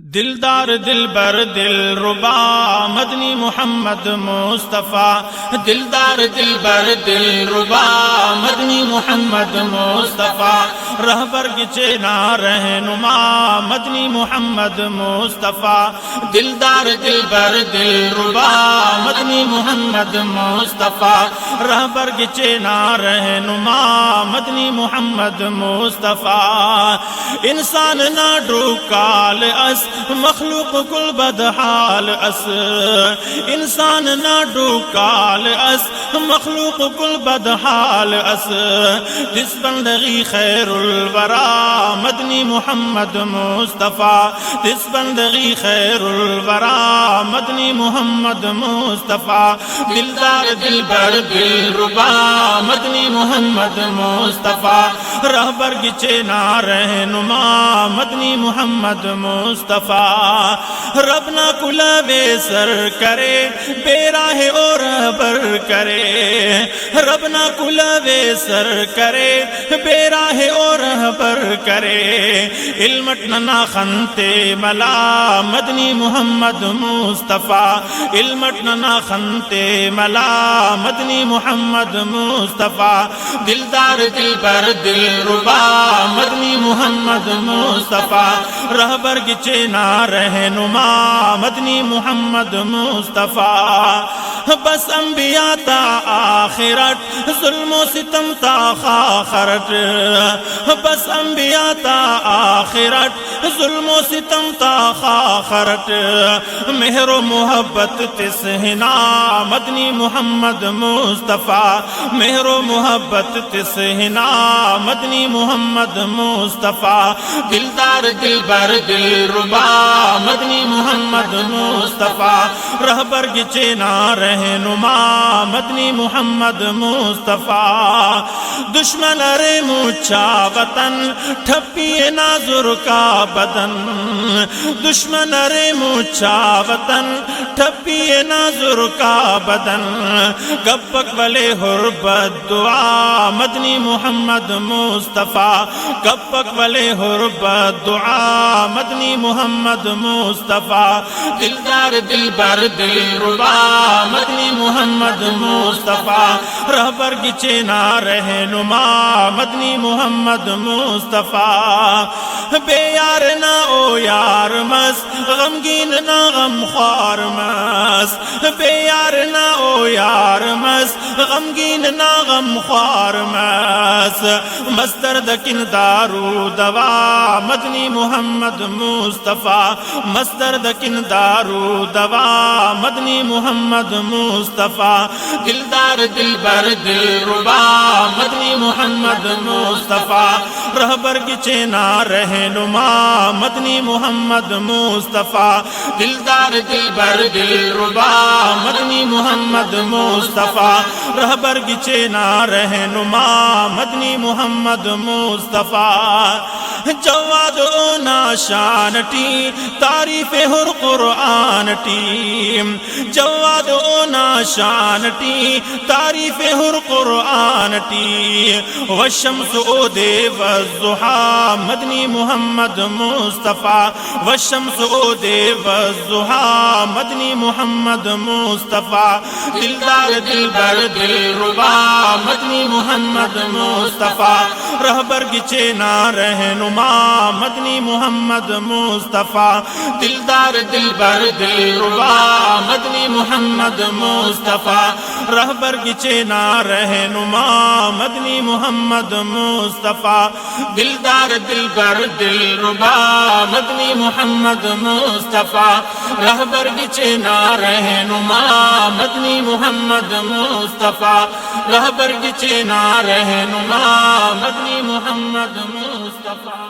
دلدار دلبر دل ربا مدنی محمد مصطفیٰ، دلدار دلبر دل ربا مدنی محمد مصطفیٰ، رہبر گچینا رہنما مدنی محمد مصطفیٰ، دلدار دلبر دل ربا مدنی محمد مصطفیٰ، رہبر گچینا رہنما مدنی محمد مصطفیٰ، انسان نہ ڈوکال اس مخلوق کل بدحال اس، انسان نہ ڈوکال اس مخلوق کل بدحال اس، جس بندگی خیر الورا مدنی محمد مصطفیٰ، جس بندگی خیر الورا مدنی محمد مصطفیٰ، دلدار دلبر دل ربا مدنی محمد مصطفیٰ، رہبر گچینا رہنما مدنی محمد مصطفیٰ، رب نہ کلوے سر کرے بے راہ اور رہبر کرے، رب نہ کلوے سر کرے بے راہ اور رہبر کرے، علمٹ نہ خنتے ملا مدنی محمد مصطفیٰ، علمٹ نہ خنتے ملا مدنی محمد مصطفیٰ، دلدار دلبر دل ربا مدنی محمد مصطفیٰ، رہبر گچینا رہنما مدنی محمد مصطفیٰ، بس انبیاء تا آخرت ظلم و ستم تا خاخرت، بس انبیاء تا آخرت ظلم و ستم تا خاخرت، مہر و محبت تسہنا مدنی محمد مصطفیٰ، مہر و محبت تسہنا مدنی محمد مصطفیٰ، دلدار دلبر دل ربا مدنی محمد مصطفیٰ، رہبر گچینا رہنما مدنی محمد مصطفیٰ، دشمن رے مچا وطن ٹھپیے نازر کا بدن، دشمن رے مچا وطن ٹھپیے نازر کا بدن، گپک والے حربت دعا مدنی محمد مصطفیٰ، گپک والے حربت دعا مدنی محمد مصطفیٰ، دلدار دلبر دل ربا مدنی محمد مصطفیٰ، رہبر گچینا رہنما مدنی محمد مصطفیٰ، بے یار نہ او یار مست غمگین نہ غم خوار مست، بے یار نہ او یار مست غمگین نہ غم خوار مست، مسترد کن دارو دوا مدنی محمد مصطفیٰ، مسترد کن دارو دوا مدنی محمد مصطفیٰ، دلدار دلبر دل ربا مدنی محمد مصطفیٰ، رہبر گچینا رہنما مدنی محمد مصطفیٰ، دلدار دلبر دل ربا مدنی محمد مصطفیٰ، رہبر گچینا رہنما مدنی محمد مصطفیٰ، جواد او ناشان ٹی تعریف ہر قرآن ٹی، جواد او ناشان ٹی تعریف ہر قرآن ٹی، والشمس او دے والضحا مدنی محمد مصطفیٰ، والشمس او دے والضحا مدنی محمد مصطفیٰ، دلدار دلبر دل ربا مدنی محمد مصطفیٰ، رہبر گچینا رہنما مدنی محمد مصطفیٰ، دلدار دلبر دل ربا مدنی محمد مصطفیٰ، رہبر گچینا رہنما مدنی محمد مصطفیٰ، دلدار دلبر دل ربا مدنی محمد مصطفیٰ، رہبر گچینا رہنما مدنی محمد مصطفیٰ، رہبر گچینا رہنما مدنی محمد مصطفیٰ۔